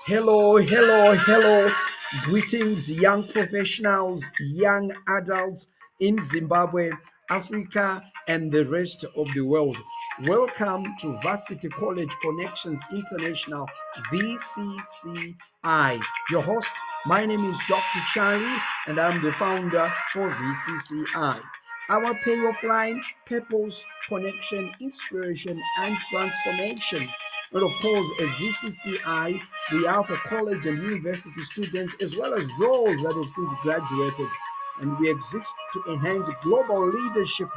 Hello, hello, hello. Greetings, young professionals, young adults in Zimbabwe, Africa, and the rest of the world. Welcome to Varsity College Connections International, VCCI. Your host, my name is Dr. Charlie, and I'm the founder for VCCI. Our payoff line: purpose, connection, inspiration, and transformation. And of course, as VCCI, we are for college and university students as well as those that have since graduated. And we exist to enhance global leadership,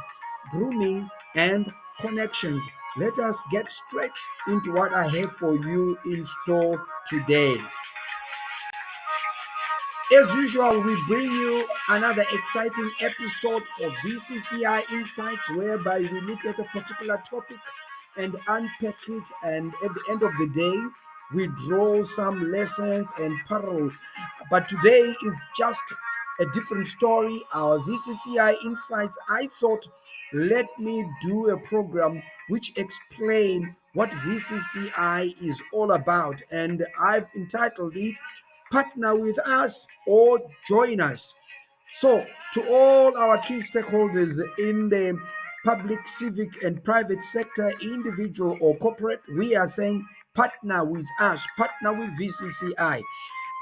grooming, and connections. Let us get straight into what I have for you in store today. As usual, we bring you another exciting episode for VCCI Insights, whereby we look at a particular topic and unpack it, and at the end of the day, we draw some lessons and parallel. But today is just a different story. Our VCCI Insights, I thought, let me do a program which explain what VCCI is all about, and I've entitled it Partner with Us or Join Us. So, to all our key stakeholders in the public, civic, and private sector, individual or corporate, we are saying partner with us, partner with VCCI.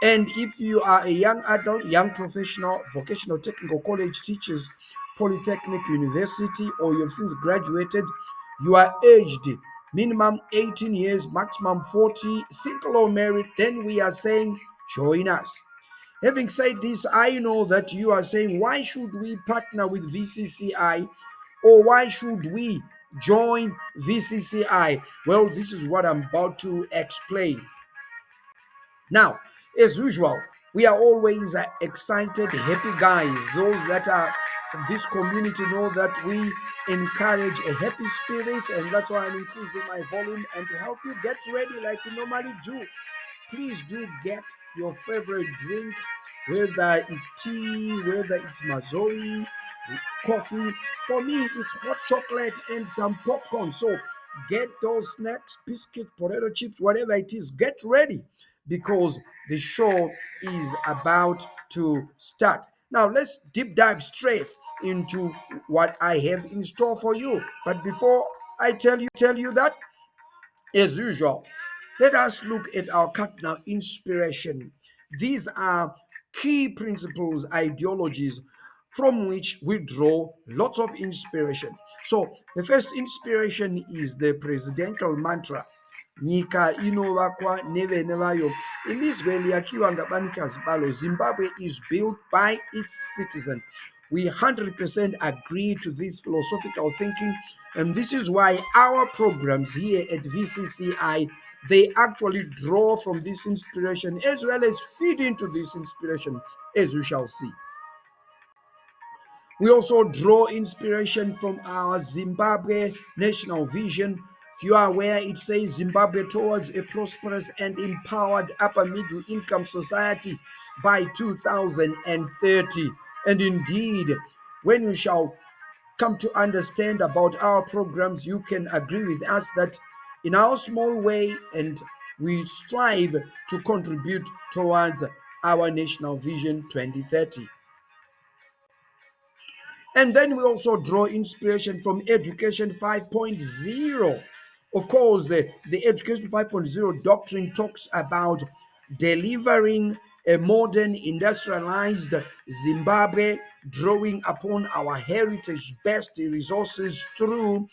And if you are a young adult, young professional, vocational technical college teachers, polytechnic university, or you've since graduated, you are aged minimum 18 years, maximum 40, single or married, then we are saying join us. Having said this, I know that you are saying, why should we partner with VCCI, or why should we join VCCI? Well, this is what I'm about to explain. Now, as usual, we are always excited, happy guys. Those that are of this community know that we encourage a happy spirit, and that's why I'm increasing my volume. And to help you get ready like we normally do, please do get your favorite drink, whether it's tea, whether it's mazori, coffee. For me, it's hot chocolate and some popcorn. So get those snacks, biscuit, potato chips, whatever it is, get ready because the show is about to start. Now, let's deep dive straight into what I have in store for you. But before I tell you that, as usual, let us look at our cardinal inspiration. These are key principles, ideologies from which we draw lots of inspiration. So, the first inspiration is the presidential mantra. Nyika inovakwa nevene vayo, ilizwe liyakiwa ngabanikazi balo. Zimbabwe is built by its citizens. We 100% agree to this philosophical thinking, and this is why our programs here at VCCI, they actually draw from this inspiration as well as feed into this inspiration, as we shall see. We also draw inspiration from our Zimbabwe national vision. If you are aware, it says Zimbabwe towards a prosperous and empowered upper middle income society by 2030. And indeed, when you shall come to understand about our programs, you can agree with us that in our small way, and we strive to contribute towards our national vision 2030. And then we also draw inspiration from Education 5.0. Of course, the Education 5.0 doctrine talks about delivering a modern industrialized Zimbabwe, drawing upon our heritage-based resources through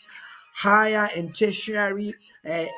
higher and tertiary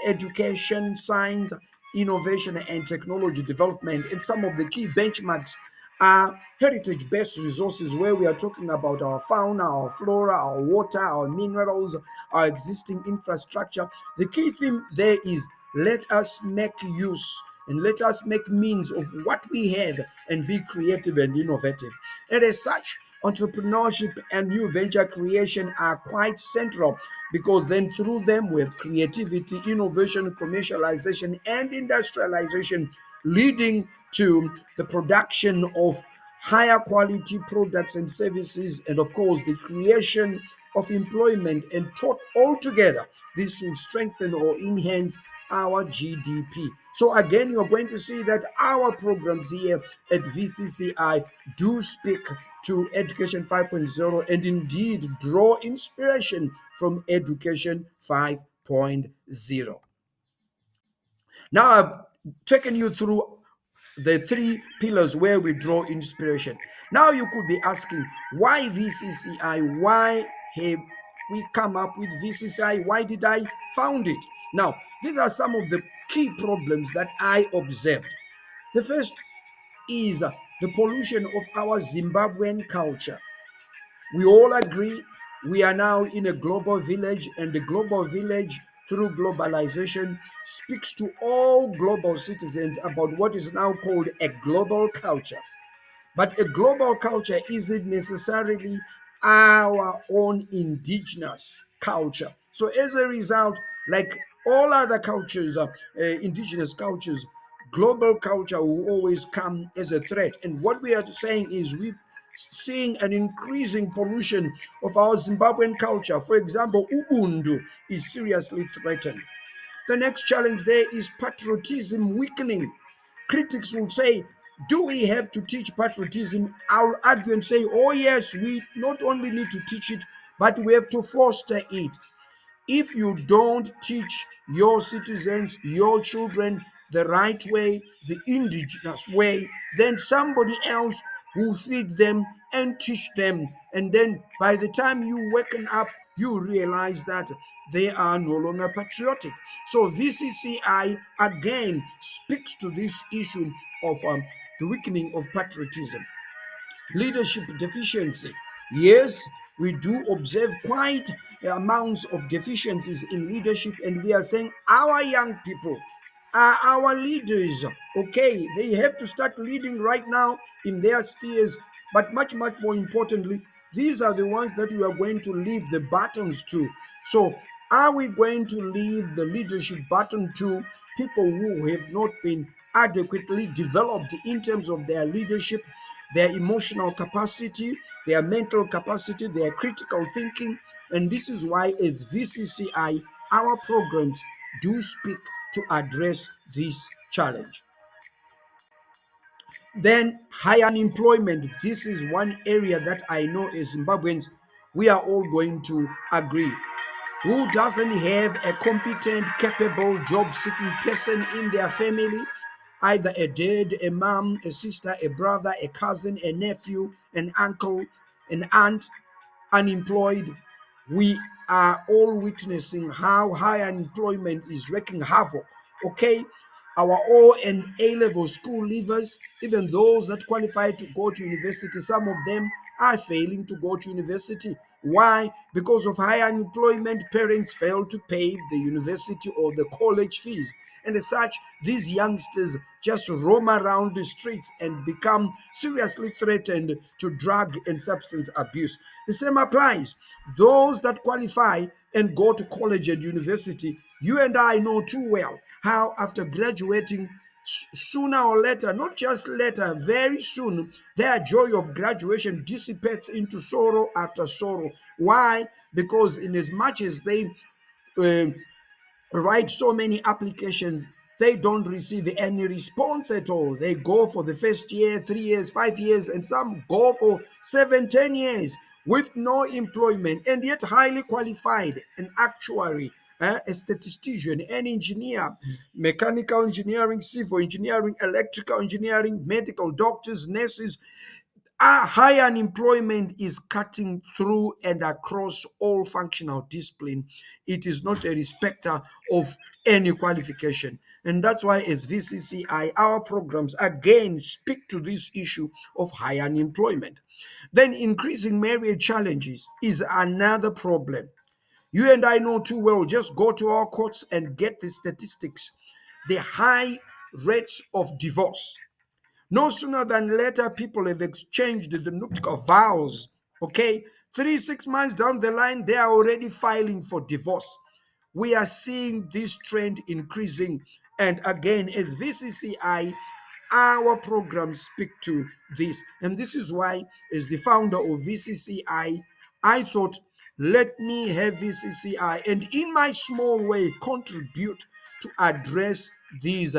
education, science, innovation, and technology development. And some of the key benchmarks are heritage-based resources, where we are talking about our fauna, our flora, our water, our minerals, our existing infrastructure. The key theme there is let us make use and let us make means of what we have and be creative and innovative. And as such, entrepreneurship and new venture creation are quite central, because then through them we have creativity, innovation, commercialization, and industrialization, leading to the production of higher quality products and services, and of course the creation of employment. And taught all together, this will strengthen or enhance our GDP. So again, you're going to see that our programs here at VCCI do speak to Education 5.0 and indeed draw inspiration from Education 5.0. Now I've taken you through the three pillars where we draw inspiration. Now you could be asking, why VCCI? Why have we come up with VCCI? Why did I found it? Now, these are some of the key problems that I observed. The first is the pollution of our Zimbabwean culture. We all agree we are now in a global village, and the global village, through globalization, speaks to all global citizens about what is now called a global culture. But a global culture isn't necessarily our own indigenous culture. So, as a result, like all other cultures, indigenous cultures, global culture will always come as a threat. And what we are saying is we seeing an increasing pollution of our Zimbabwean culture. For example, Ubuntu is seriously threatened. The next challenge there is patriotism weakening. Critics will say, do we have to teach patriotism? I'll argue and say, oh, yes, we not only need to teach it, but we have to foster it. If you don't teach your citizens, your children, the right way, the indigenous way, then somebody else will feed them and teach them. And then by the time you waken up, you realize that they are no longer patriotic. So VCCI again speaks to this issue of the weakening of patriotism. Leadership deficiency. Yes, we do observe quite amounts of deficiencies in leadership, and we are saying our young people are our leaders. Okay, they have to start leading right now in their spheres, but much, much more importantly, these are the ones that we are going to leave the batons to. So, are we going to leave the leadership baton to people who have not been adequately developed in terms of their leadership, their emotional capacity, their mental capacity, their critical thinking? And this is why, as VCCI, our programs do speak to address this challenge. Then, high unemployment. This is one area that I know as Zimbabweans, we are all going to agree. Who doesn't have a competent, capable, job seeking person in their family? Either a dad, a mom, a sister, a brother, a cousin, a nephew, an uncle, an aunt, unemployed. We are all witnessing how high unemployment is wreaking havoc. Okay, our O and A level school leavers, even those that qualify to go to university, some of them are failing to go to university. Why? Because of high unemployment, parents fail to pay the university or the college fees. And as such, these youngsters just roam around the streets and become seriously threatened to drug and substance abuse. The same applies. Those that qualify and go to college and university, you and I know too well how after graduating, sooner or later, not just later, very soon, their joy of graduation dissipates into sorrow after sorrow. Why? Because in as much as they uh, write so many applications, they don't receive any response at all. They go for the first year, 3 years, 5 years, and some go for 7, 10 years with no employment, and yet highly qualified, an actuary, a statistician, an engineer, mechanical engineering, civil engineering, electrical engineering, medical doctors, nurses. High unemployment is cutting through and across all functional discipline. It is not a respecter of any qualification. And that's why, as VCCI, our programs again speak to this issue of high unemployment. Then, increasing marriage challenges is another problem. You and I know too well, just go to our courts and get the statistics. The high rates of divorce. No sooner than later, people have exchanged the nuptial vows. Okay, 3, 6 months down the line, they are already filing for divorce. We are seeing this trend increasing. And again, as VCCI, our programs speak to this. And this is why, as the founder of VCCI, I thought, let me have VCCI and in my small way contribute to address these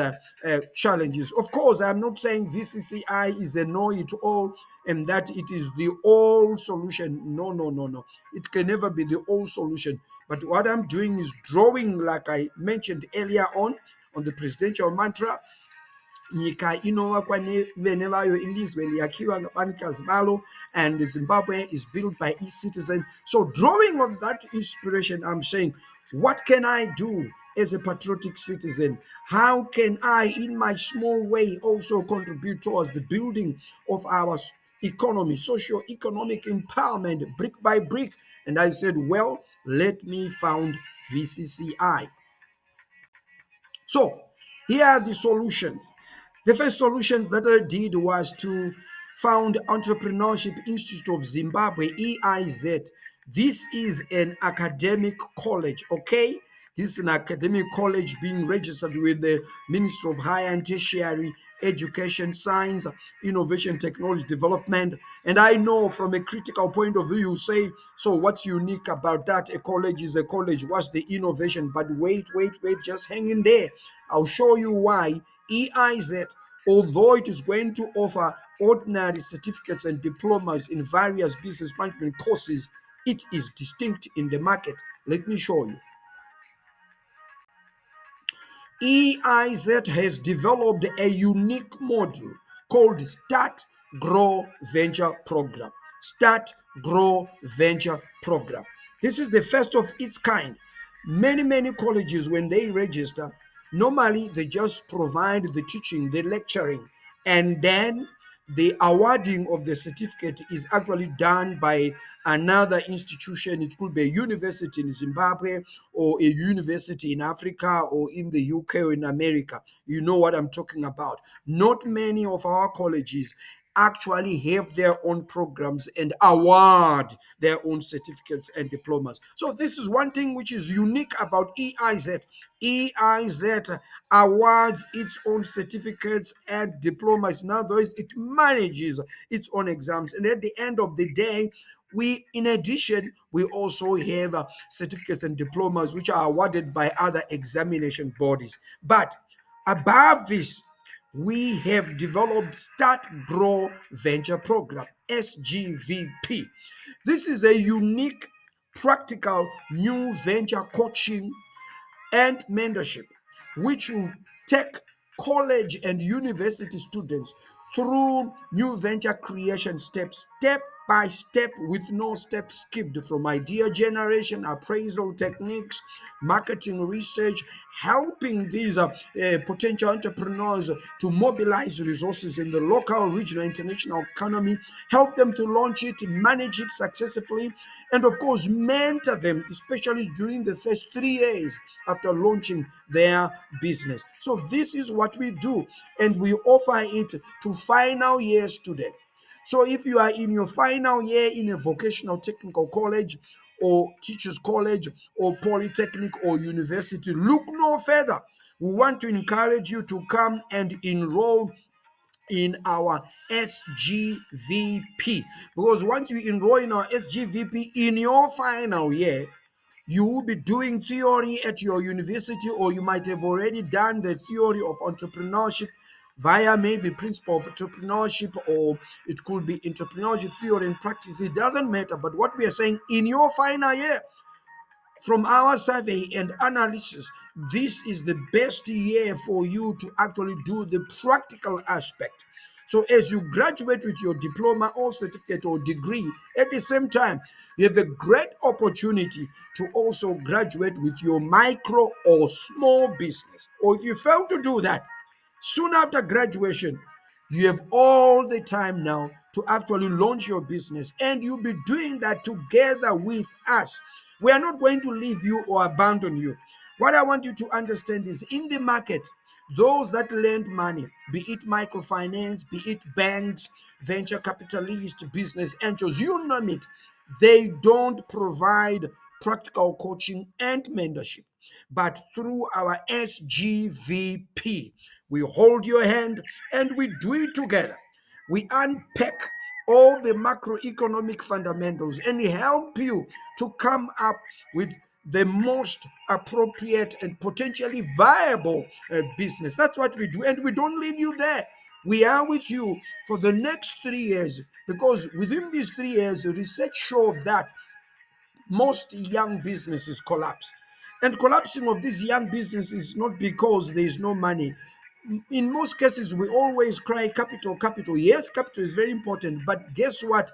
challenges. Of course, I'm not saying VCCI is a know-it-all and that it is the all solution. No, no, no, no. It can never be the all solution. But what I'm doing is drawing, like I mentioned earlier on the presidential mantra, nyika inowakwa nevene vayo ilizwe liyakhiwa ngabanikazi balo, and Zimbabwe is built by each citizen. So drawing on that inspiration, I'm saying, what can I do as a patriotic citizen? How can I, in my small way, also contribute towards the building of our economy, socio-economic empowerment, brick by brick? And I said, well, let me found VCCI. So here are the solutions. The first solutions that I did was to found Entrepreneurship Institute of Zimbabwe, EIZ. This is an academic college, okay? This is an academic college being registered with the Ministry of Higher and Tertiary Education, Science, Innovation, Technology Development. And I know from a critical point of view, you say, so what's unique about that? A college is a college. What's the innovation? But wait, just hang in there. I'll show you why EIZ, although it is going to offer ordinary certificates and diplomas in various business management courses, it is distinct in the market. Let me show you. EIZ has developed a unique model called Start Grow Venture Program. Start Grow Venture Program. This is the first of its kind. Many colleges, when they register, normally they just provide the teaching, the lecturing, and then the awarding of the certificate is actually done by another institution. It could be a university in Zimbabwe or a university in Africa or in the UK or in America. You know what I'm talking about. Not many of our colleges actually have their own programs and award their own certificates and diplomas. So this is one thing which is unique about EIZ. EIZ awards its own certificates and diplomas. In other words, it manages its own exams. And at the end of the day, in addition, we also have certificates and diplomas which are awarded by other examination bodies. But above this, we have developed Start Grow Venture Program, SGVP. This is a unique, practical new venture coaching and mentorship, which will take college and university students through new venture creation steps, step by step, with no step skipped, from idea generation, appraisal techniques, marketing research, helping these potential entrepreneurs to mobilize resources in the local, regional, international economy, help them to launch it, manage it successfully, and of course, mentor them, especially during the first 3 years after launching their business. So this is what we do, and we offer it to final year students. So if you are in your final year in a vocational technical college or teachers college or polytechnic or university, look no further. We want to encourage you to come and enroll in our SGVP, because once you enroll in our SGVP in your final year, you will be doing theory at your university, or you might have already done the theory of entrepreneurship via maybe principle of entrepreneurship, or it could be entrepreneurship theory and practice. It doesn't matter. But what we are saying, in your final year, from our survey and analysis, this is the best year for you to actually do the practical aspect. So as you graduate with your diploma or certificate or degree, at the same time, you have a great opportunity to also graduate with your micro or small business. Or if you fail to do that, soon after graduation, you have all the time now to actually launch your business, and you'll be doing that together with us. We are not going to leave you or abandon you. What I want you to understand is, in the market, those that lend money, be it microfinance, be it banks, venture capitalists, business angels, you name it, they don't provide practical coaching and mentorship. But through our SGVP, we hold your hand and we do it together. We unpack all the macroeconomic fundamentals and help you to come up with the most appropriate and potentially viable business. That's what we do. And we don't leave you there. We are with you for the next 3 years, because within these 3 years, research shows that most young businesses collapse. And collapsing of these young businesses is not because there is no money. In most cases, we always cry capital, capital. Yes, capital is very important, but guess what?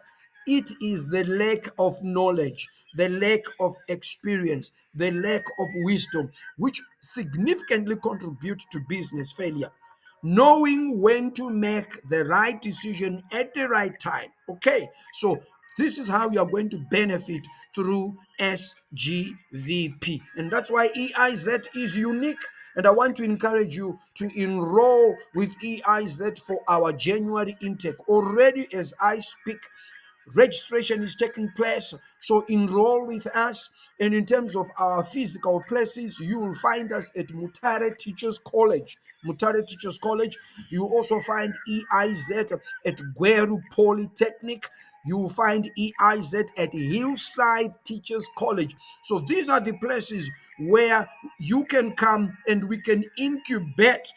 It is the lack of knowledge, the lack of experience, the lack of wisdom, which significantly contribute to business failure. Knowing when to make the right decision at the right time. Okay, so this is how you are going to benefit through SGVP. And that's why EIZ is unique. And I want to encourage you to enroll with EIZ for our January intake. Already, as I speak, registration is taking place, so enroll with us. And in terms of our physical places, you will find us at Mutare Teachers College. Mutare Teachers College. You also find EIZ at Gweru Polytechnic. You will find EIZ at Hillside Teachers College. So these are the places where you can come and we can incubate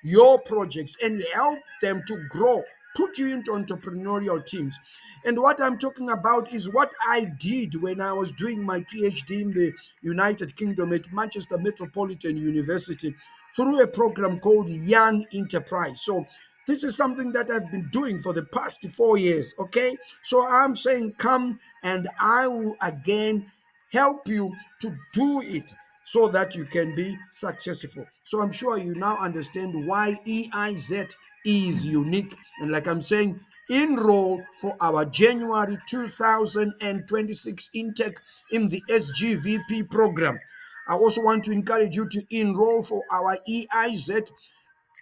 your projects and help them to grow, put you into entrepreneurial teams. And what I'm talking about is what I did when I was doing my PhD in the United Kingdom at Manchester Metropolitan University through a program called Young Enterprise. So this is something that I've been doing for the past 4 years. Okay, so I'm saying come and I will again help you to do it so that you can be successful. So I'm sure you now understand why EIZ is unique. And like I'm saying, enroll for our January 2026 intake in the SGVP program. I also want to encourage you to enroll for our EIZ,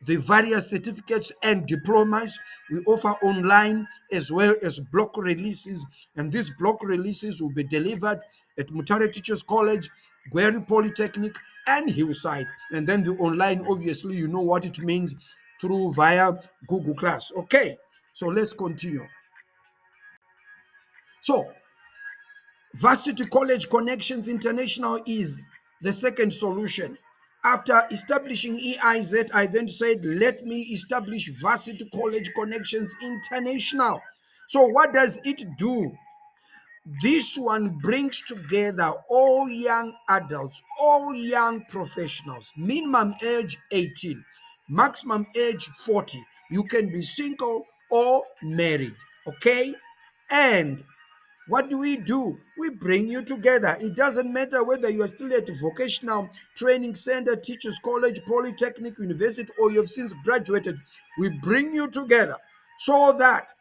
the various certificates and diplomas we offer online, as well as block releases. And these block releases will be delivered at Mutare Teachers College, Gweru Polytechnic, and Hillside. And then the online, obviously, you know what it means, through via Google Class. Okay, so let's continue. So Varsity College Connections International is the second solution. After establishing EIZ, I then said, let me establish Varsity College Connections International. So what does it do? This one brings together all young adults, all young professionals, minimum age 18, maximum age 40. You can be single or married, okay? And what do? We bring you together. It doesn't matter whether you are still at vocational training center, teachers college, polytechnic, university, or you have since graduated. We bring you together so that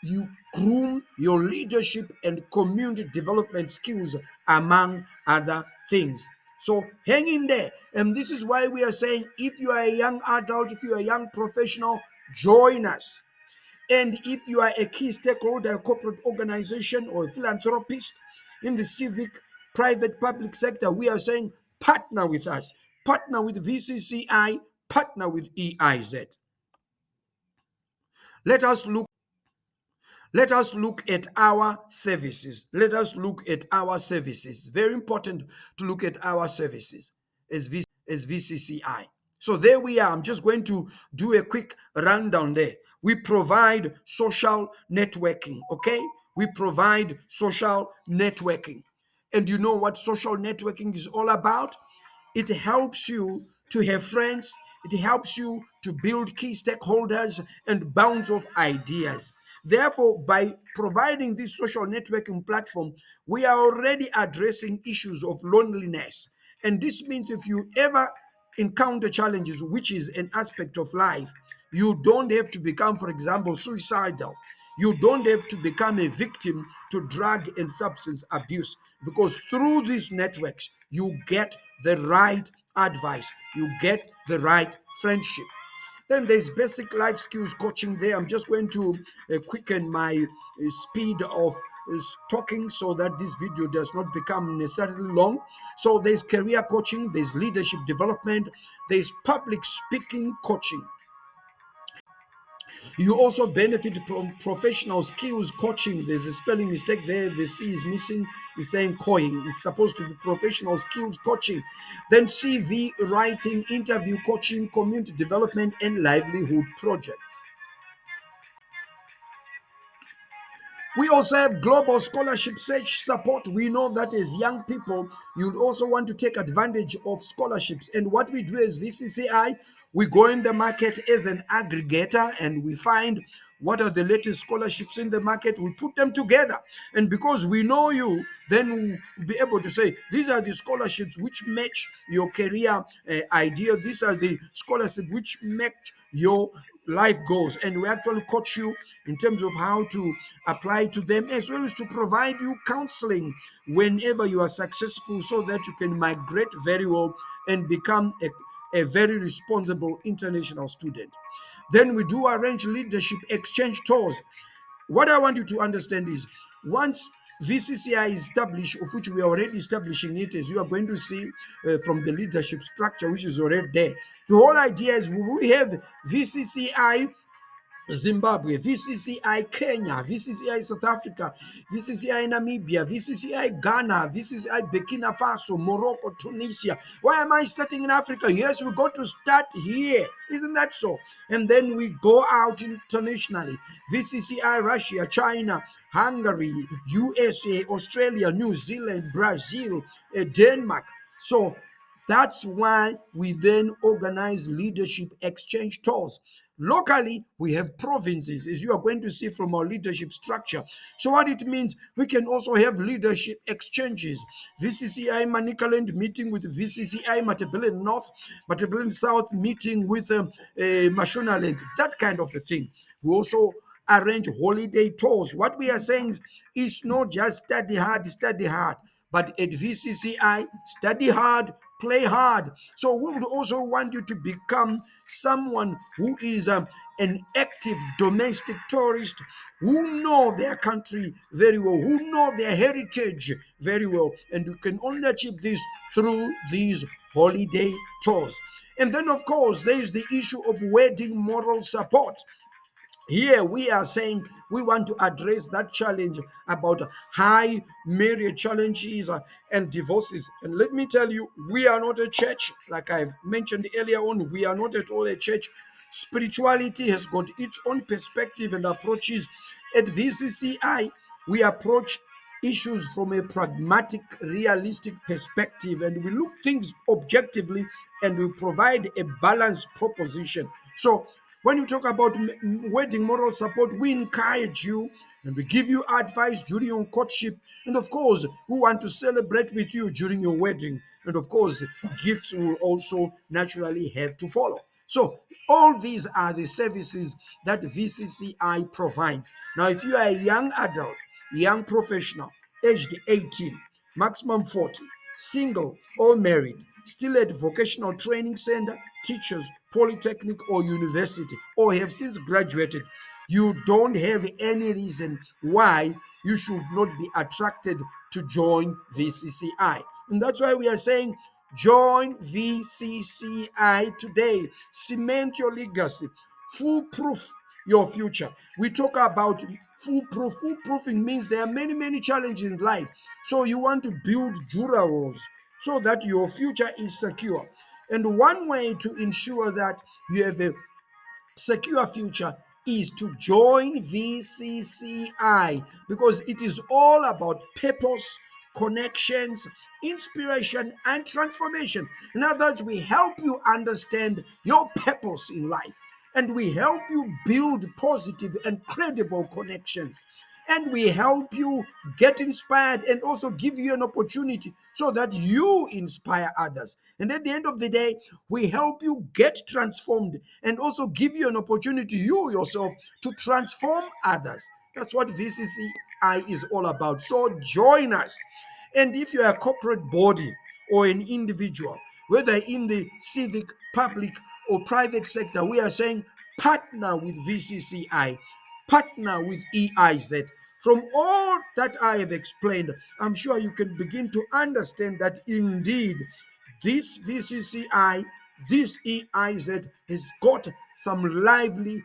you groom your leadership and community development skills, among other things. So hang in there. And this is why we are saying, if you are a young adult, if you are a young professional, join us. And if you are a key stakeholder, a corporate organization, or a philanthropist in the civic, private, public sector, we are saying partner with us, partner with VCCI, partner with EIZ. Let us look at our services. Let us look at our services. Very important to look at our services as VCCI. So there we are. I'm just going to do a quick rundown there. We provide social networking, okay? We provide social networking. And you know what social networking is all about? It helps you to have friends. It helps you to build key stakeholders and bounce off ideas. Therefore, by providing this social networking platform, we are already addressing issues of loneliness. And this means if you ever encounter challenges, which is an aspect of life, you don't have to become, for example, suicidal. You don't have to become a victim to drug and substance abuse, because through these networks, you get the right advice, you get the right friendship. Then there's basic life skills coaching there. I'm just going to quicken my speed of talking so that this video does not become necessarily long. So there's career coaching, there's leadership development, there's public speaking coaching. You also benefit from professional skills coaching. There's a spelling mistake there. The C is missing. It's saying coing. It's supposed to be professional skills coaching. Then CV writing, interview coaching, community development, and livelihood projects. We also have global scholarship search support. We know that as young people, you'd also want to take advantage of scholarships. And what we do as VCCI, we go in the market as an aggregator and we find what are the latest scholarships in the market. We put them together. And because we know you, then we'll be able to say, these are the scholarships which match your career idea. These are the scholarships which match your life goals, and we actually coach you in terms of how to apply to them, as well as to provide you counseling whenever you are successful, so that you can migrate very well and become a very responsible international student. Then we do arrange leadership exchange tours. What I want you to understand is, once VCCI is established, of which we are already establishing it, as you are going to see from the leadership structure, which is already there. The whole idea is we have VCCI Zimbabwe, VCCI Kenya, VCCI South Africa, VCCI Namibia, VCCI Ghana, VCCI Burkina Faso, Morocco, Tunisia. Why am I starting in Africa? Yes, we got to start here. Isn't that so? And then we go out internationally. VCCI Russia, China, Hungary, USA, Australia, New Zealand, Brazil, Denmark. So that's why we then organize leadership exchange tours. Locally, we have provinces, as you are going to see from our leadership structure. So, what it means, we can also have leadership exchanges. VCCI Manicaland meeting with VCCI Matabele North, Matabele South meeting with Mashonaland, that kind of a thing. We also arrange holiday tours. What we are saying is not just study hard, but at VCCI, study hard, play hard. So we would also want you to become someone who is an active domestic tourist, who know their country very well, who know their heritage very well. And you can only achieve this through these holiday tours. And then, of course, there is the issue of wedding moral support. Here we are saying we want to address that challenge about high marriage challenges and divorces. And let me tell you, we are not a church, like I've mentioned earlier on, we are not at all a church. Spirituality has got its own perspective and approaches. At VCCI, we approach issues from a pragmatic, realistic perspective, and we look things objectively and we provide a balanced proposition. So when you talk about wedding moral support, we encourage you and we give you advice during your courtship. And of course, we want to celebrate with you during your wedding. And of course, gifts will also naturally have to follow. So, all these are the services that VCCI provides. Now, if you are a young adult, young professional, aged 18, maximum 40, single or married, still at vocational training center, teachers, polytechnic or university, or have since graduated, you don't have any reason why you should not be attracted to join VCCI. And that's why we are saying join VCCI today. Cement your legacy. Foolproof your future. We talk about foolproof. Foolproofing means there are many, many challenges in life. So you want to build durables so that your future is secure. And one way to ensure that you have a secure future is to join VCCI, because it is all about purpose, connections, inspiration, and transformation. In other words, we help you understand your purpose in life, and we help you build positive and credible connections, and we help you get inspired and also give you an opportunity so that you inspire others. And at the end of the day, we help you get transformed and also give you an opportunity, you yourself, to transform others. That's what VCCI is all about. So join us. And if you're a corporate body or an individual, whether in the civic, public, or private sector, we are saying partner with VCCI, partner with EIZ. From all that I have explained, I'm sure you can begin to understand that indeed this VCCI This EIZ has got some lively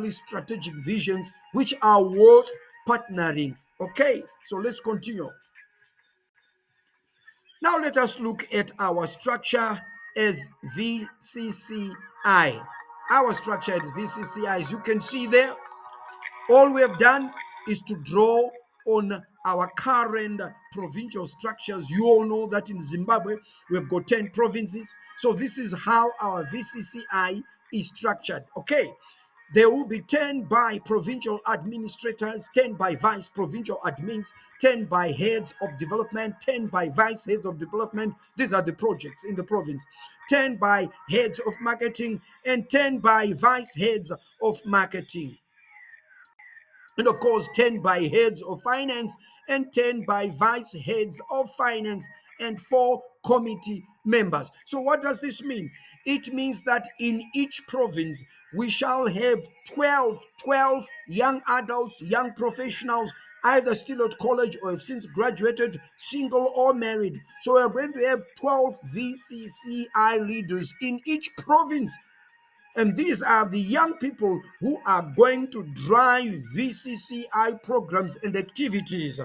strategic visions which are worth partnering. Okay, so let's continue. Now let us look at our structure as VCCI. Our structure as VCCI, as you can see there, all we have done is to draw on our current provincial structures. You all know that in Zimbabwe, we have got 10 provinces. So this is how our VCCI is structured. Okay. There will be 10 by provincial administrators, 10 by vice provincial admins, 10 by heads of development, 10 by vice heads of development. These are the projects in the province. 10 by heads of marketing and 10 by vice heads of marketing. And of course, 10 by heads of finance and 10 by vice heads of finance and 4 committee members. So what does this mean? It means that in each province, we shall have 12 young adults, young professionals, either still at college or have since graduated, single or married. So we're going to have 12 VCCI leaders in each province. And these are the young people who are going to drive VCCI programs and activities,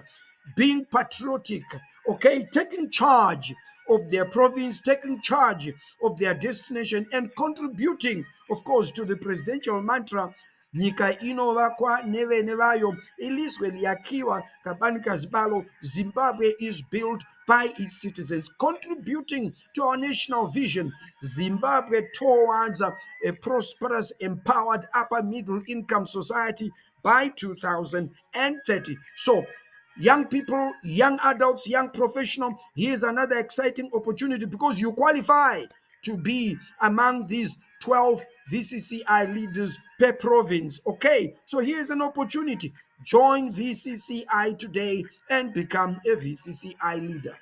being patriotic, okay, taking charge of their province, taking charge of their destination, and contributing, of course, to the presidential mantra. Nyika inovakwa nevene vayo, ilizwe liyakiwa kabani kazibalo. Zimbabwe is built by its citizens, contributing to our national vision, Zimbabwe towards a prosperous, empowered, upper middle income society by 2030. So, young people, young adults, young professionals, here's another exciting opportunity because you qualify to be among these 12 VCCI leaders per province. Okay, so here's an opportunity. Join VCCI today and become a VCCI leader.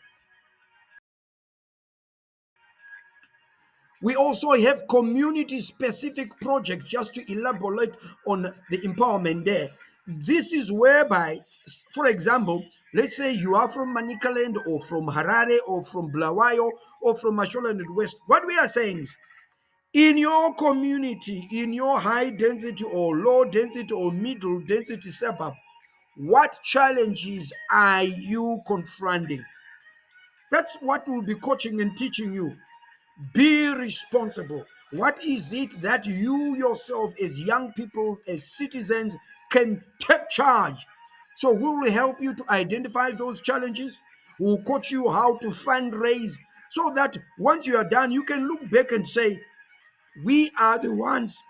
We also have community-specific projects, just to elaborate on the empowerment there. This is whereby, for example, let's say you are from Manicaland or from Harare or from Bulawayo or from Mashonaland West. What we are saying is, in your community, in your high density or low density or middle density suburb, what challenges are you confronting? That's what we'll be coaching and teaching you. Be responsible. What is it that you yourself, as young people, as citizens, can take charge? So we will help you to identify those challenges. We'll coach you how to fundraise so that once you are done, you can look back and say, we are the ones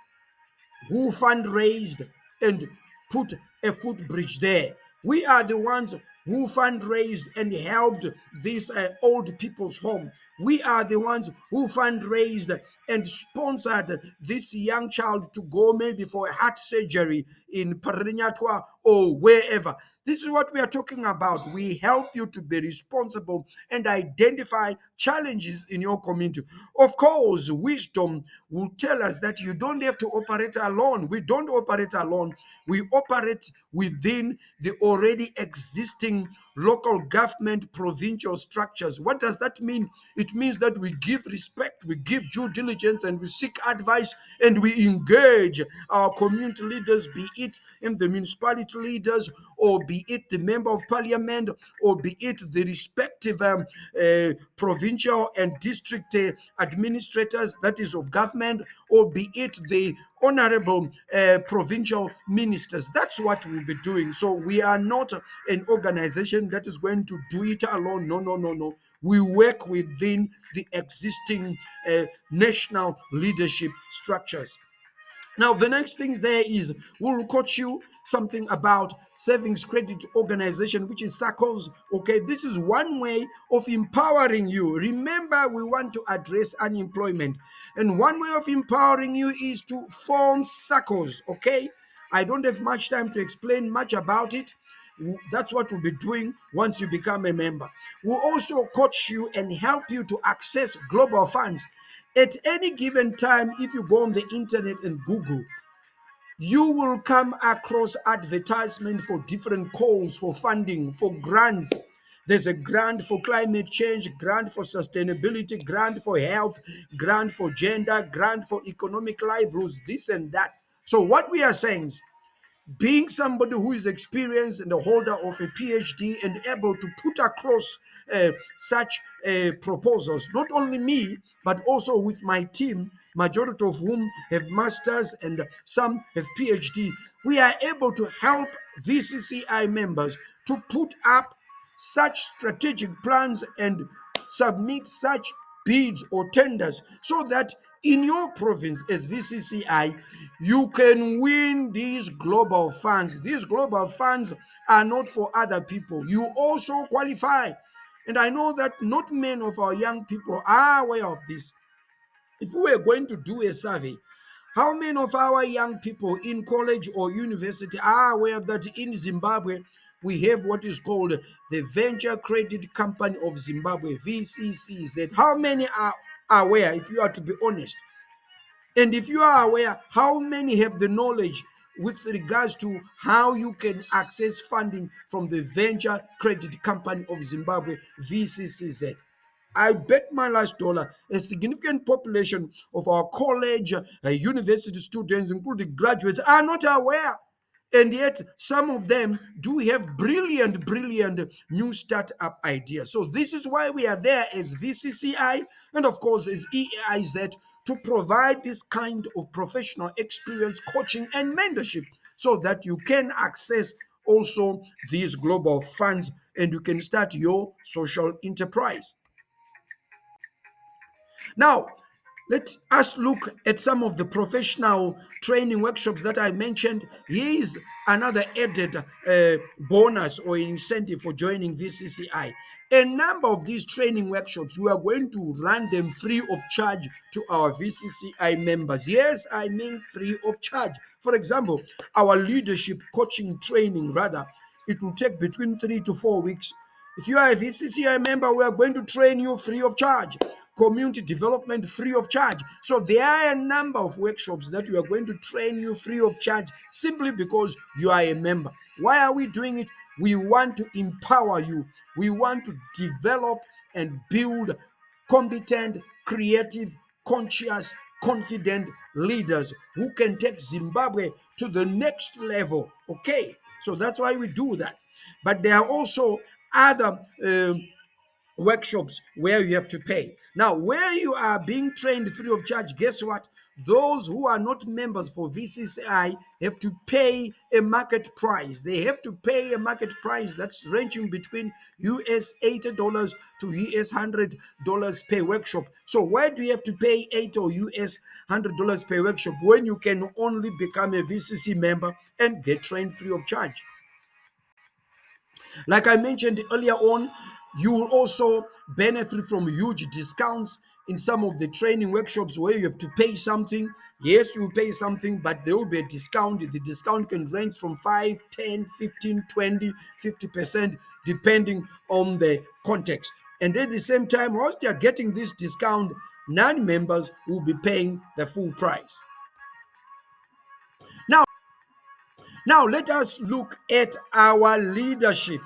who fundraised and put a footbridge there. We are the ones who fundraised and helped this old people's home. We are the ones who fundraised and sponsored this young child to go maybe for a heart surgery in Parinyatwa or wherever. This is what we are talking about. We help you to be responsible and identify challenges in your community. Of course, wisdom will tell us that you don't have to operate alone. We don't operate alone. We operate within the already existing local government provincial structures. What does that mean? It means that we give respect, we give due diligence, and we seek advice, and we engage our community leaders, be it in the municipality leaders, or be it the member of parliament, or be it the respective provincial and district administrators, that is of government, or be it the honorable provincial ministers. That's what we'll be doing. So we are not an organization that is going to do it alone. No, no, no, no. We work within the existing national leadership structures. Now, the next thing there is we'll coach you something about savings credit organization, which is SACCOs. Okay, this is one way of empowering you. Remember, we want to address unemployment, and one way of empowering you is to form SACCOs. Okay, I don't have much time to explain much about it. That's what we'll be doing once you become a member. We'll also coach you and help you to access global funds. At any given time, if you go on the internet and Google, you will come across advertisement for different calls for funding, for grants. There's a grant for climate change, grant for sustainability, grant for health, grant for gender, grant for economic livelihoods, this and that. So what we are saying is, being somebody who is experienced and the holder of a PhD and able to put across such proposals, not only me, but also with my team, majority of whom have masters and some have PhD, we are able to help VCCI members to put up such strategic plans and submit such bids or tenders so that in your province as VCCI, you can win these global funds. These global funds are not for other people. You also qualify. And I know that not many of our young people are aware of this. If we were going to do a survey, how many of our young people in college or university are aware that in Zimbabwe we have what is called the Venture Credit Company of Zimbabwe, VCCZ? How many are aware, if you are to be honest? And if you are aware, how many have the knowledge with regards to how you can access funding from the Venture Credit Company of Zimbabwe, VCCZ? I bet my last dollar a significant population of our college, university students, including graduates, are not aware. And yet, some of them do have brilliant new startup ideas. So, this is why we are there as VCCI and, of course, as EAIZ to provide this kind of professional experience, coaching, and mentorship so that you can access also these global funds and you can start your social enterprise. Now, let us look at some of the professional training workshops that I mentioned. Here is another added bonus or incentive for joining VCCI. A number of these training workshops, we are going to run them free of charge to our VCCI members. Yes, I mean free of charge. For example, our leadership coaching training, rather, it will take between 3 to 4 weeks. If you are a VCCI member, we are going to train you free of charge. Community development free of charge. So there are a number of workshops that we are going to train you free of charge simply because you are a member. Why are we doing it? We want to empower you. We want to develop and build competent, creative, conscious, confident leaders who can take Zimbabwe to the next level. Okay, so that's why we do that. But there are also other workshops where you have to pay. Now, where you are being trained free of charge, guess what? Those who are not members for VCCI have to pay a market price. They have to pay a market price that's ranging between US $80 to US $100 per workshop. So why do you have to pay 80 or US $100 per workshop when you can only become a VCC member and get trained free of charge? Like I mentioned earlier on, you will also benefit from huge discounts in some of the training workshops where you have to pay something. Yes, you will pay something, but there will be a discount. The discount can range from 5, 10, 15, 20, 50%, depending on the context. And at the same time, whilst they are getting this discount, non-members will be paying the full price. Now, now let us look at our leadership.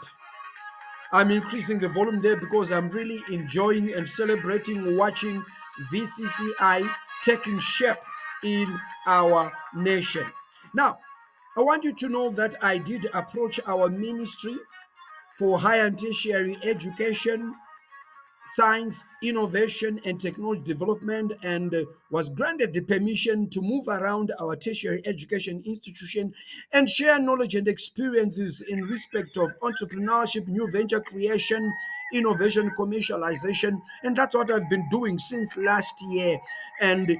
I'm increasing the volume there because I'm really enjoying and celebrating watching VCCI taking shape in our nation. Now, I want you to know that I did approach our ministry for higher and tertiary education, science, innovation, and technology development, and was granted the permission to move around our tertiary education institution and share knowledge and experiences in respect of entrepreneurship, new venture creation, innovation, commercialization. And that's what I've been doing since last year. And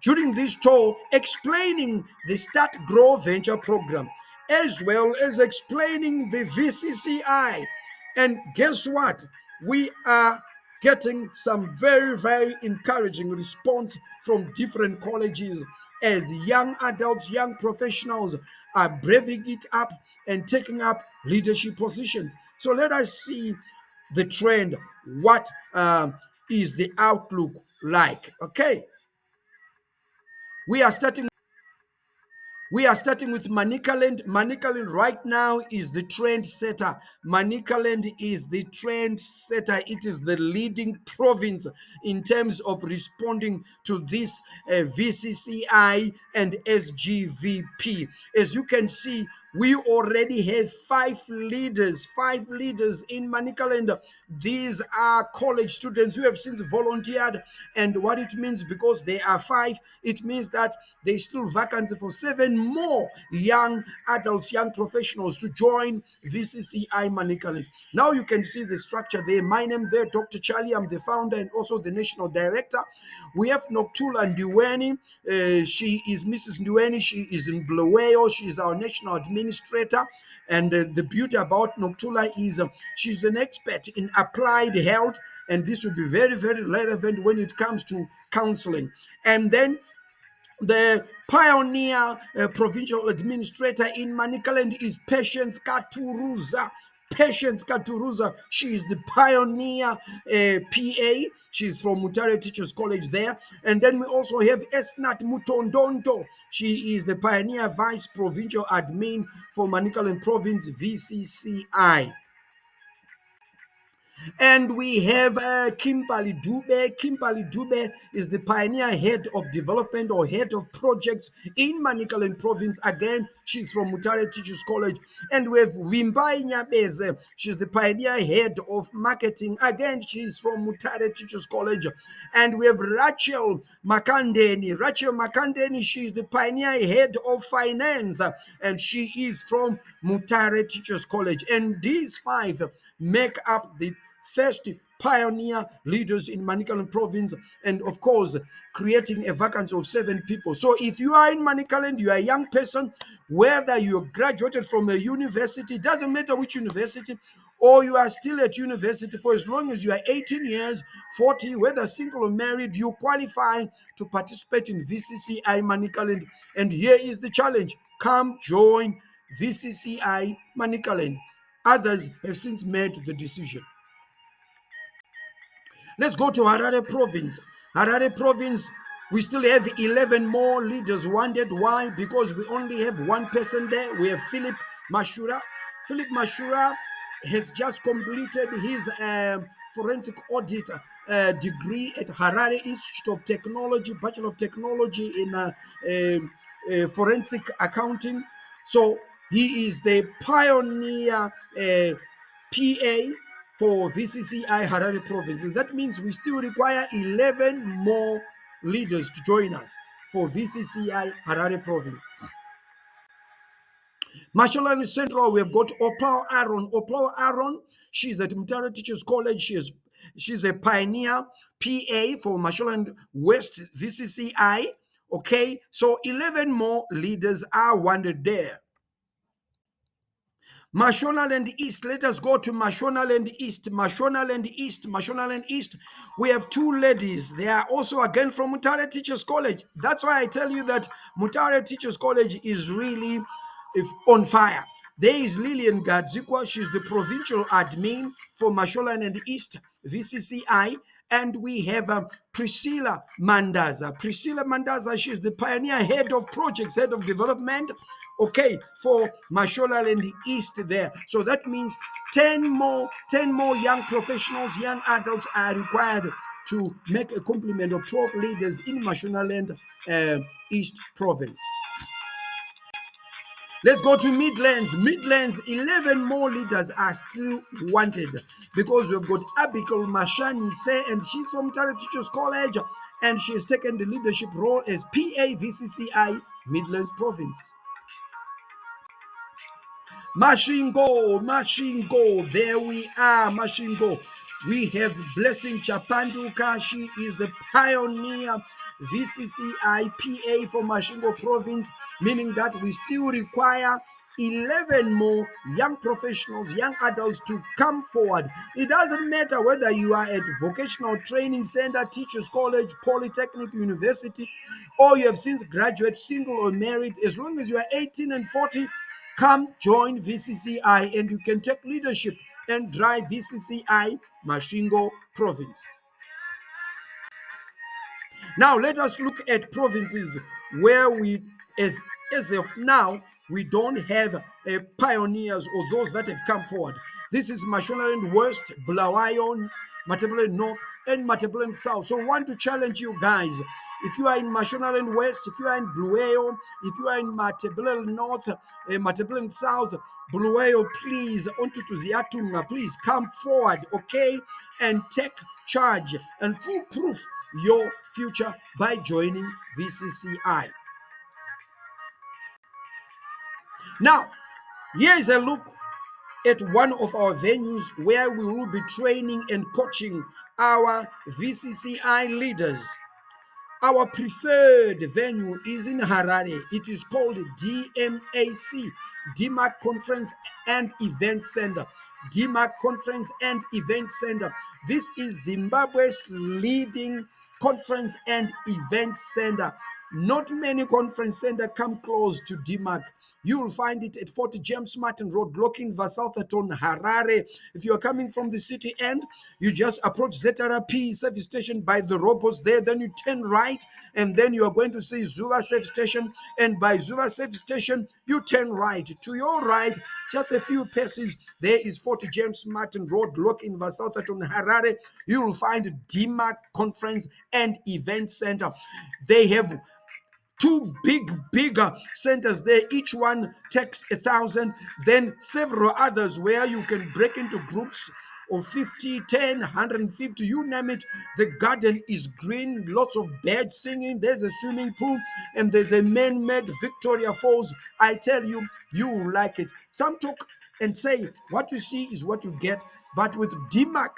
during this tour, explaining the Start Grow Venture program, as well as explaining the VCCI. And guess what? We are getting some very encouraging response from different colleges as young adults, young professionals are braving it up and taking up leadership positions. So let us see the trend. What is the outlook like? Okay, we are starting We are starting with Manicaland. Manicaland right now is the trend setter. Manicaland is the trend setter. It is the leading province in terms of responding to this VCCI and SGVP. As you can see, we already have five leaders in Manicaland. These are college students who have since volunteered. And what it means, because they are five, it means that there's still vacancy for 7 more young adults, young professionals to join VCCI Manicaland. Now you can see the structure there. My name there, Dr. Charlie. I'm the founder and also the national director. We have Noktula Ndiweni. She is Mrs. Ndiweni. She is in Bulawayo. She is our national administrator. And the beauty about Noktula is she's an expert in applied health. And this will be very, very relevant when it comes to counseling. And then the pioneer provincial administrator in Manicaland is Patience Katuruza. Patience Katuruza, she is the pioneer PA. She's from Mutare Teachers College there. And then we also have Esnat Mutondondo. She is the pioneer vice provincial admin for Manicaland Province VCCI. And we have Kimberly Dube. Kimberly Dube is the pioneer head of development or head of projects in Manicaland Province. Again, she's from Mutare Teachers College. And we have Wimbai Nyabeze. She's the pioneer head of marketing. Again, she's from Mutare Teachers College. And we have Rachel Makandeni. Rachel Makandeni, she's the pioneer head of finance. And she is from Mutare Teachers College. And these five make up the first pioneer leaders in Manicaland Province, and of course, creating a vacancy of 7 people. So if you are in Manicaland, you are a young person, whether you graduated from a university, doesn't matter which university, or you are still at university, for as long as you are 18 years, 40, whether single or married, you qualify to participate in VCCI Manicaland. And here is the challenge. Come join VCCI Manicaland. Others have since made the decision. Let's go to Harare Province. Harare Province, we still have 11 more leaders wanted. Why? Because we only have one person there. We have Philip Mashura. Philip Mashura has just completed his forensic audit degree at Harare Institute of Technology, Bachelor of Technology in forensic accounting. So he is the pioneer PA for VCCI Harare Province. And that means we still require 11 more leaders to join us for VCCI Harare Province. Mashonaland Central, we have got Opal Aaron. Opal Aaron, she's at Mutare Teachers College. She's a pioneer PA for Mashonaland West VCCI. Okay, so 11 more leaders are wanted there. Mashonaland East. Let us go to Mashonaland East. Mashonaland East. Mashonaland East. We have 2 ladies. They are also again from Mutare Teachers College. That's why I tell you that Mutare Teachers College is really on fire. There is Lillian Gadzikwa. She's the provincial admin for Mashonaland East VCCI. And we have Priscilla Mandaza. Priscilla Mandaza, she's the pioneer head of projects, head of development, okay, for Mashonaland East there. So that means 10 more young professionals, young adults are required to make a complement of 12 leaders in Mashonaland East Province. Let's go to Midlands. Midlands, 11 more leaders are still wanted because we've got Abigail Mashani Say, and she's from Mutare Teachers College, and she has taken the leadership role as PA VCCI Midlands Province. Mashingo, there we are, Mashingo. We have Blessing Chapanduka. She is the pioneer VCCI PA for Mashingo Province, meaning that we still require 11 more young professionals, young adults to come forward. It doesn't matter whether you are at vocational training center, teachers college, polytechnic, university, or you have since graduated, single or married. As long as you are 18 and 40, come join VCCI and you can take leadership and drive VCCI Mashingo Province. Now let us look at provinces where we, as as of now, we don't have pioneers or those that have come forward. This is Mashonaland West, Bulawayo, Matabeleland North, and Matabeleland South. So I want to challenge you guys. If you are in Mashonaland West, if you are in Bulawayo, if you are in Matabeleland North, Matabeleland South, Bulawayo, please, onto to Ziatunga, please come forward, okay, and take charge and foolproof your future by joining VCCI. Now, here's a look at one of our venues where we will be training and coaching our VCCI leaders. Our preferred venue is in Harare. It is called DMAC, DMAC Conference and Event Center. DMAC Conference and Event Center. This is Zimbabwe's leading conference and event center. Not many conference centers come close to DMAC. You will find it at 40 James Martin Road, Locking Vasalthaton, Harare. If you are coming from the city end, you just approach ZRP service station by the robots there, then you turn right, and then you are going to see Zuva service station, and by Zuva service station, you turn right. To your right, just a few paces, there is 40 James Martin Road, Locking Vasalthaton, Harare. You will find DMAC Conference and Event Center. They have two bigger centers there. Each one takes 1,000. Then several others where you can break into groups of 50, 10, 150, you name it. The garden is green, lots of birds singing. There's a swimming pool, and there's a man-made Victoria Falls. I tell you, you will like it. Some talk and say what you see is what you get, but with DMAC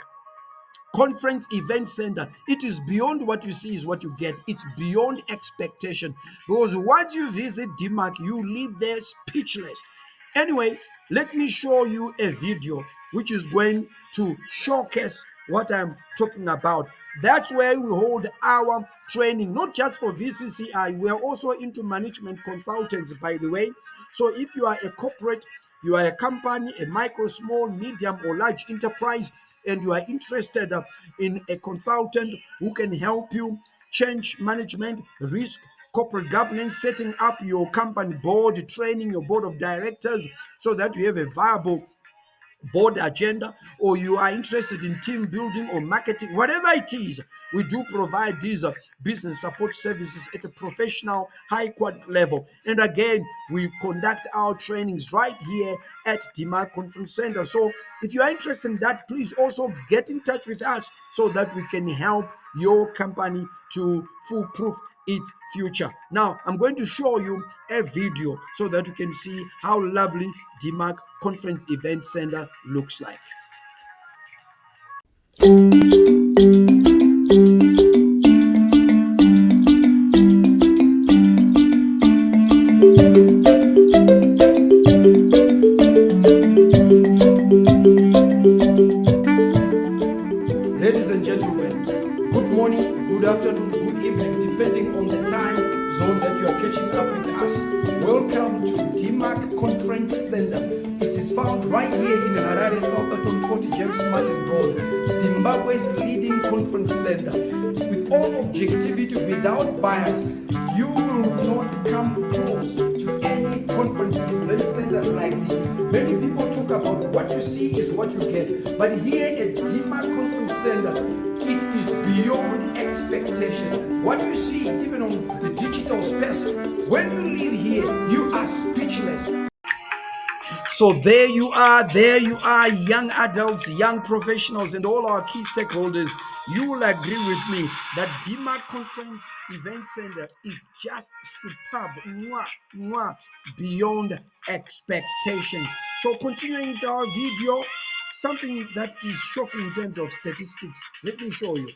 Conference Event Center, it is beyond what you see is what you get. It's beyond expectation, because once you visit DMAC, you leave there speechless. Anyway, let me show you a video which is going to showcase what I'm talking about. That's where we hold our training, not just for VCCI. We are also into management consultants, by the way. So if you are a corporate, you are a company, a micro, small, medium, or large enterprise, and you are interested in a consultant who can help you change management, risk, corporate governance, setting up your company board, training your board of directors so that you have a viable board agenda, or you are interested in team building or marketing, whatever it is, we do provide these business support services at a professional, high quality level. And again, we conduct our trainings right here at DMAC Conference Center. So if you are interested in that, please also get in touch with us so that we can help your company to foolproof its future. Now, I'm going to show you a video so that you can see how lovely DMAC Conference Event Center looks like. Ladies and gentlemen, good morning, good afternoon, good evening, depending on the time zone that you are catching up with us. Welcome to DMAC Conference Center. It is found right here in Harare, Southampton, 40 James Martin Road, Zimbabwe's leading conference center. With all objectivity, without bias, you will not come close to any conference event center like this. Many people talk about what you see is what you get, but here at DMAC Conference Center, it is beyond expectation. What you see, even on the digital space, when you leave here, you are speechless. So there you are, young adults, young professionals, and all our key stakeholders. You will agree with me that DMAC Conference Event Center is just superb, beyond expectations. So continuing with our video, something that is shocking in terms of statistics. Let me show you.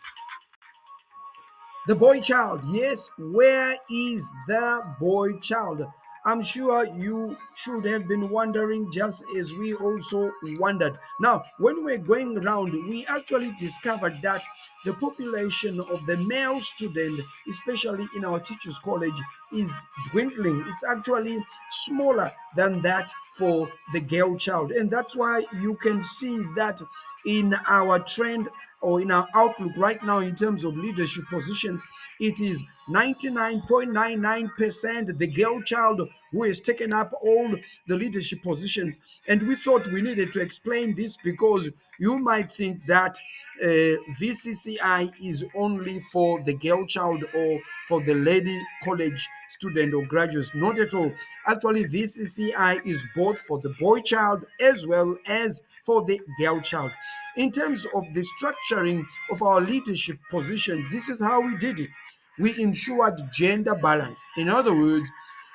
The boy child, yes, where is the boy child? I'm sure you should have been wondering, just as we also wondered. Now, when we're going around, we actually discovered that the population of the male student, especially in our teachers' college, is dwindling. It's actually smaller than that for the girl child. And that's why you can see that in our trend or in our outlook right now in terms of leadership positions, it is 99.99% the girl child who has taken up all the leadership positions. And we thought we needed to explain this because you might think that VCCI is only for the girl child or for the lady college student or graduates. Not at all. Actually, VCCI is both for the boy child as well as for the girl child. In terms of the structuring of our leadership positions, this is how we did it. We ensured gender balance. In other words,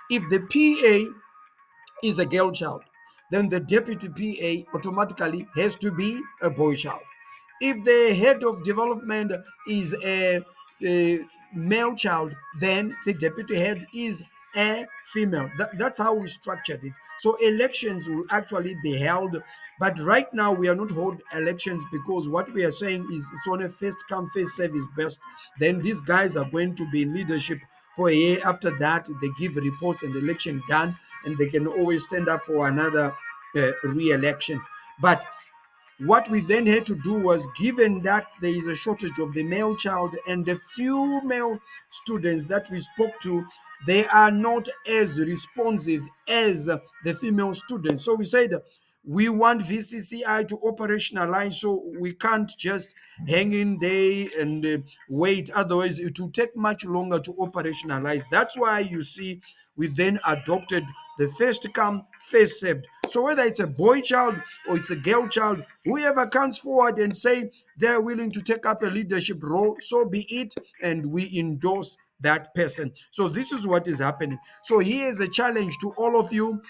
if the PA is a girl child, then the deputy PA automatically has to be a boy child. If the head of development is a male child, then the deputy head is a female. That's how we structured it. So elections will actually be held, but right now we are not holding elections because what we are saying is it's on a first come first service best. Then these guys are going to be in leadership for a year. After that, they give reports and the election done, and they can always stand up for another re-election. But what we then had to do was, given that there is a shortage of the male child and the few male students that we spoke to, they are not as responsive as the female students. So we said we want VCCI to operationalize, so we can't just hang in there and wait. Otherwise, it will take much longer to operationalize. That's why you see we then adopted the first come, first served. So whether it's a boy child or it's a girl child, whoever comes forward and say they're willing to take up a leadership role, so be it, and we endorse that person. So this is what is happening. So here's a challenge to all of you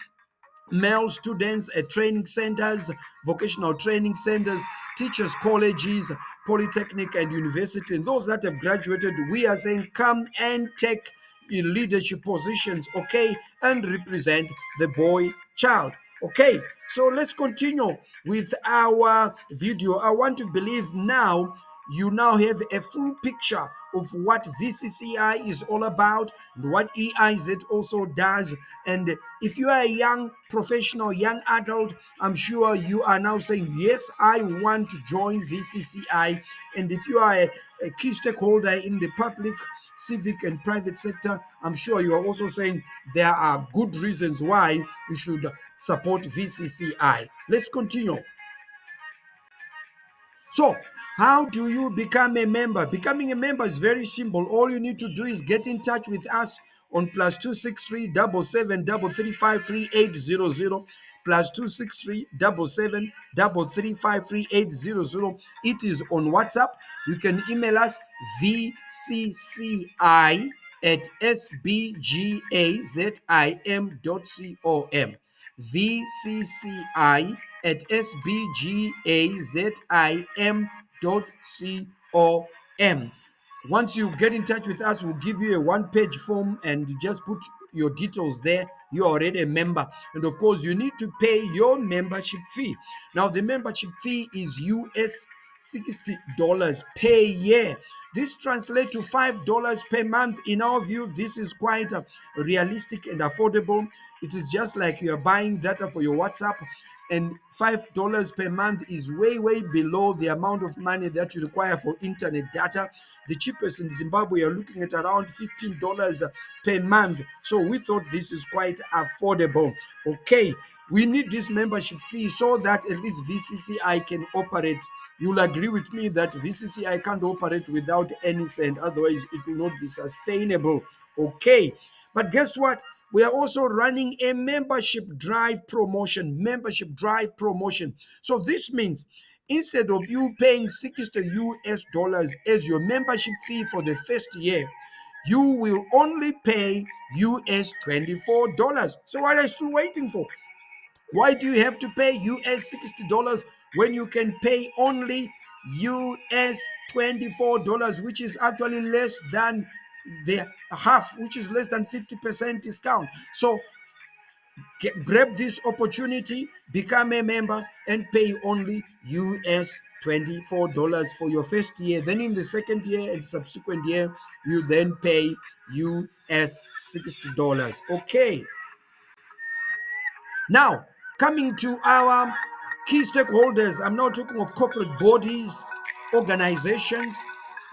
male students at training centers, vocational training centers, teachers' colleges, polytechnic and university, and those that have graduated. We are saying come and take leadership positions, okay, and represent the boy child. Okay, so let's continue with our video. I want to believe now you now have a full picture of what VCCI is all about and what EIZ also does. And if you are a young professional, young adult, I'm sure you are now saying, yes, I want to join VCCI. And if you are a key stakeholder in the public, civic and private sector, I'm sure you are also saying there are good reasons why you should support VCCI. Let's continue. So, how do you become a member? Becoming a member is very simple. All you need to do is get in touch with us on +263 7733533800 +263 7733533800. It is on WhatsApp. You can email us vcci at sbgazim.com. VCCI at sbgazim.com. Once you get in touch with us, we'll give you a one-page form and you just put your details there. You're already a member. And of course, you need to pay your membership fee. Now, the membership fee is US $60 per year. This translates to $5 per month. In our view, this is quite realistic and affordable. It is just like you are buying data for your WhatsApp, and $5 per month is way below the amount of money that you require for internet data. The cheapest in Zimbabwe, you're looking at around $15 per month. So we thought this is quite affordable. Okay, we need this membership fee so that at least VCCI can operate. You'll agree with me that VCCI can't operate without any cent, otherwise it will not be sustainable. Okay, but guess what? We are also running a membership drive promotion. So this means instead of you paying $60 as your membership fee for the first year, you will only pay $24. So what are you still waiting for? Why do you have to pay $60 when you can pay only $24, which is actually less than the half, which is less than 50% discount? So grab this opportunity, become a member, and pay only $24 for your first year. Then in the second year and subsequent year, you then pay $60. Okay. Now, coming to our key stakeholders, I'm now talking of corporate bodies, organizations.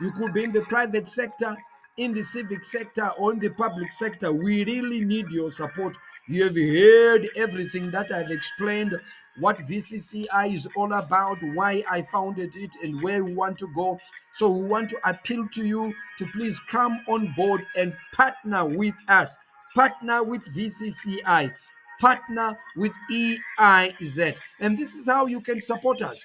You could be in the private sector, in the civic sector or in the public sector, we really need your support. You have heard everything that I've explained, what VCCI is all about, why I founded it, and where we want to go. So we want to appeal to you to please come on board and partner with us. Partner with VCCI. Partner with EIZ. And this is how you can support us.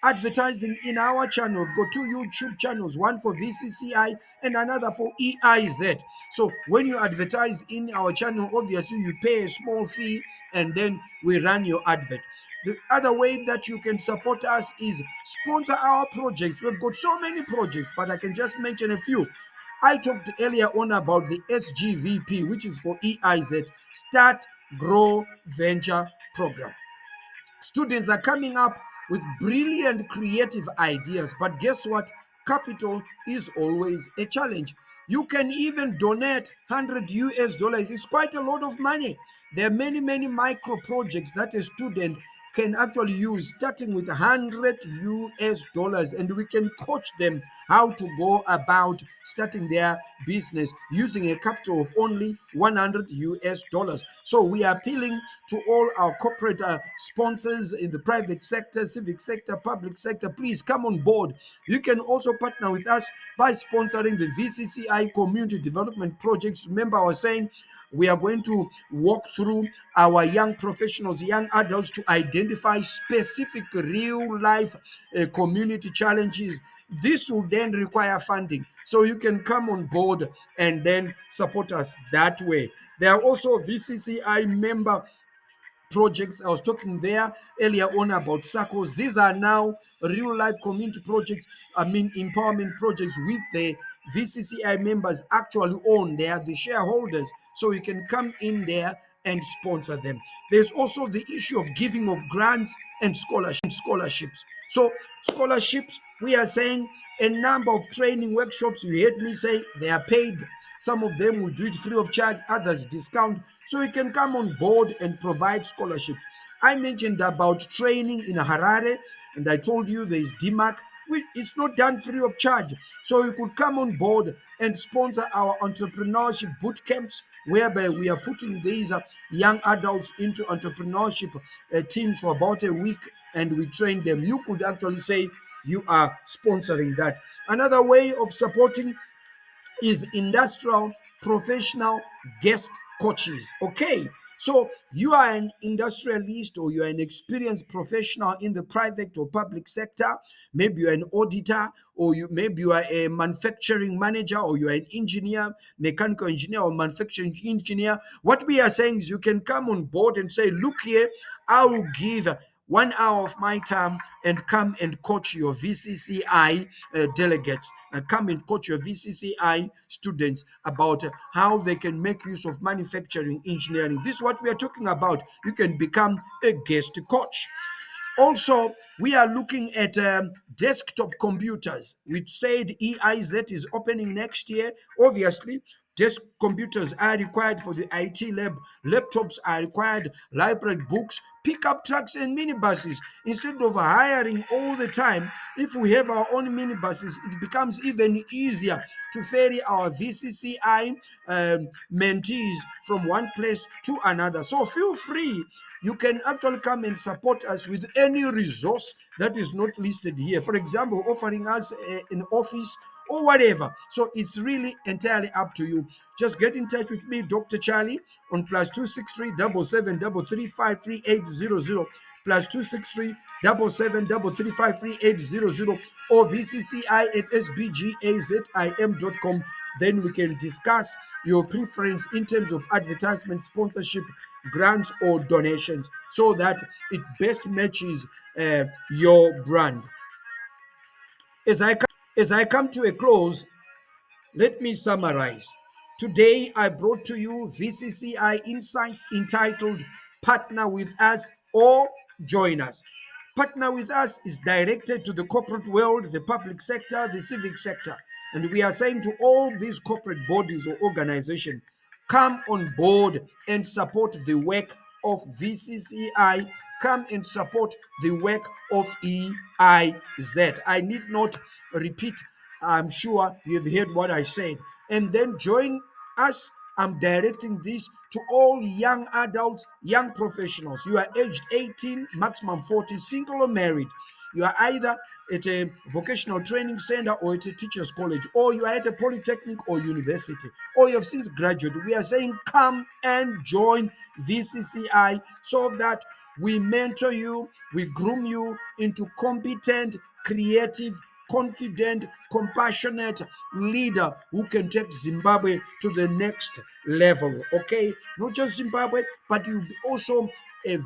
Advertising in our channel. We've got two YouTube channels, one for VCCI and another for EIZ. So when you advertise in our channel, obviously you pay a small fee and then we run your advert. The other way that you can support us is sponsor our projects. We've got so many projects, but I can just mention a few. I talked earlier on about the SGVP, which is for EIZ, Start Grow Venture Program. Students are coming up with brilliant creative ideas, but guess what? Capital is always a challenge. You can even donate 100 US dollars. It's quite a lot of money. There are many micro projects that a student can actually use, starting with 100 US dollars, and we can coach them how to go about starting their business using a capital of only 100 US dollars. So we are appealing to all our corporate sponsors in the private sector, civic sector, public sector. Please come on board. You can also partner with us by sponsoring the VCCI community development projects. Remember, I was saying we are going to walk through our young professionals, young adults, to identify specific real life community challenges. This will then require funding. So you can come on board and then support us that way. There are also VCCI member projects. I was talking there earlier on about circles. These are now real life community projects, empowerment projects with the VCCI members actually own. They are the shareholders. So you can come in there and sponsor them. There's also the issue of giving of grants and scholarships. So scholarships, we are saying a number of training workshops, you heard me say they are paid. Some of them will do it free of charge, others discount. So you can come on board and provide scholarships. I mentioned about training in Harare, and I told you there is DMAC. It's not done free of charge. So you could come on board and sponsor our entrepreneurship boot camps, whereby we are putting these young adults into entrepreneurship teams for about a week, and we train them. You could actually say you are sponsoring that. Another way of supporting is industrial professional guest coaches. Okay, so you are an industrialist or you are an experienced professional in the private or public sector. Maybe you're an auditor, or maybe you are a manufacturing manager, or you are an engineer, mechanical engineer or manufacturing engineer. What we are saying is you can come on board and say, look here, I will give 1 hour of my time and come and coach your VCCI delegates, and come and coach your VCCI students about how they can make use of manufacturing engineering. This is what we are talking about. You can become a guest coach. Also, we are looking at desktop computers. We said EIZ is opening next year. Obviously, desk computers are required for the IT lab. Laptops are required, library books, pickup trucks, and minibuses. Instead of hiring all the time, if we have our own minibuses, it becomes even easier to ferry our VCCI mentees from one place to another. So feel free. You can actually come and support us with any resource that is not listed here. For example, offering us an office or whatever. So it's really entirely up to you. Just get in touch with me, Dr. Charlie, on +263 7733533800, +263 7733533800, or vcci@sbgazim.com. Then we can discuss your preference in terms of advertisement, sponsorship, grants, or donations, so that it best matches your brand. As I come to a close, let me summarize. Today, I brought to you VCCI Insights entitled Partner with Us or Join Us. Partner with Us is directed to the corporate world, the public sector, the civic sector. And we are saying to all these corporate bodies or organizations, come on board and support the work of VCCI. Come and support the work of EIZ. I need not repeat. I'm sure you have heard what I said. and then join us. I'm directing this to all young adults, young professionals. You are aged 18, maximum 40, single or married. You are either at a vocational training center or at a teacher's college, or you are at a polytechnic or university, or you have since graduated. We are saying come and join VCCI so that we mentor you, we groom you into competent, creative, confident, compassionate leader who can take Zimbabwe to the next level. Okay, not just Zimbabwe, but you'll be also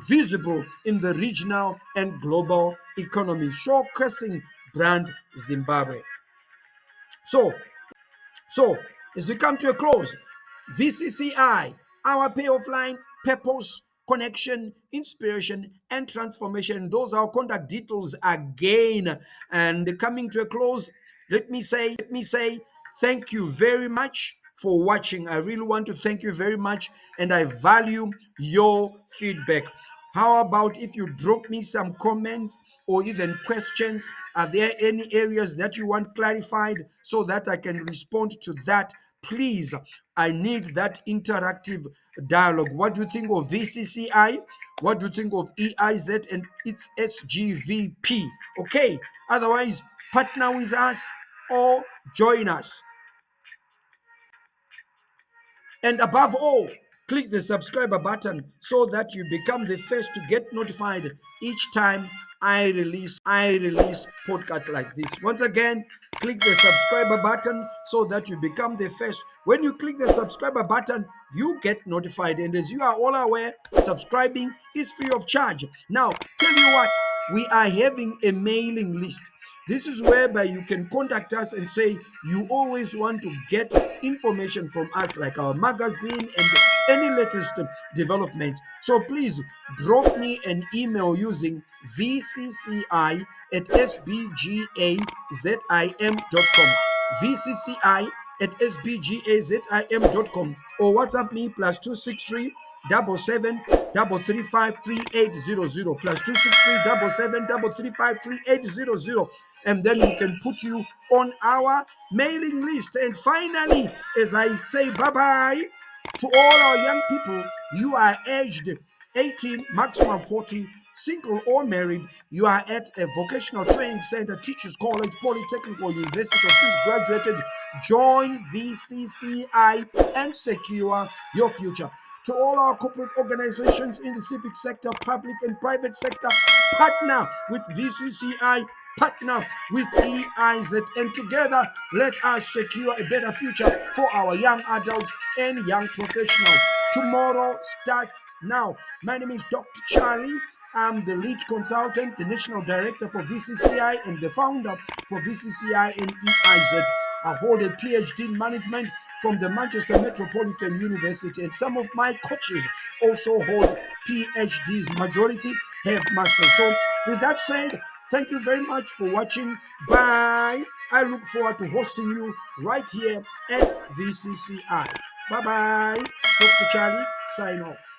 visible in the regional and global economy, showcasing brand Zimbabwe. So, as we come to a close, VCCI, our payoff line, purpose, connection, inspiration, and transformation. Those are our contact details again. And coming to a close, let me say thank you very much for watching. I really want to thank you very much, and I value your feedback. How about if you drop me some comments or even questions? Are there any areas that you want clarified so that I can respond to that? Please, I need that interactive dialogue. What do you think of VCCI? What do you think of EIZ and its SGVP? Okay, otherwise, partner with us or join us. And above all, click the subscriber button so that you become the first to get notified each time I release podcast like this. Once again, click the subscriber button so that you become the first. When you click the subscriber button, you get notified. And as you are all aware, subscribing is free of charge. Now, tell you what, we are having a mailing list. This is whereby you can contact us and say you always want to get information from us, like our magazine and any latest development. So please drop me an email using vcci at sbgazim.com. VCCI at sbgazim.com, or WhatsApp me plus 263 77 335 3800 plus 263 77 335 3800, and then we can put you on our mailing list. And finally, as I say bye-bye to all our young people, you are aged 18, maximum 40, single or married, you are at a vocational training center, teachers college, polytechnic or university, or since graduated, join VCCI and secure your future. To all our corporate organizations in the civic sector, public and private sector, partner with VCCI, partner with EIZ, and together let us secure a better future for our young adults and young professionals. Tomorrow starts now. My name is Dr. Charlie. I'm the lead consultant, the national director for VCCI, and the founder for VCCI and EIZ. I hold a PhD in management from the Manchester Metropolitan University, and some of my coaches also hold PhDs. Majority have masters. So, with that said, thank you very much for watching. Bye. I look forward to hosting you right here at VCCI. Bye bye. Dr. Charlie, sign off.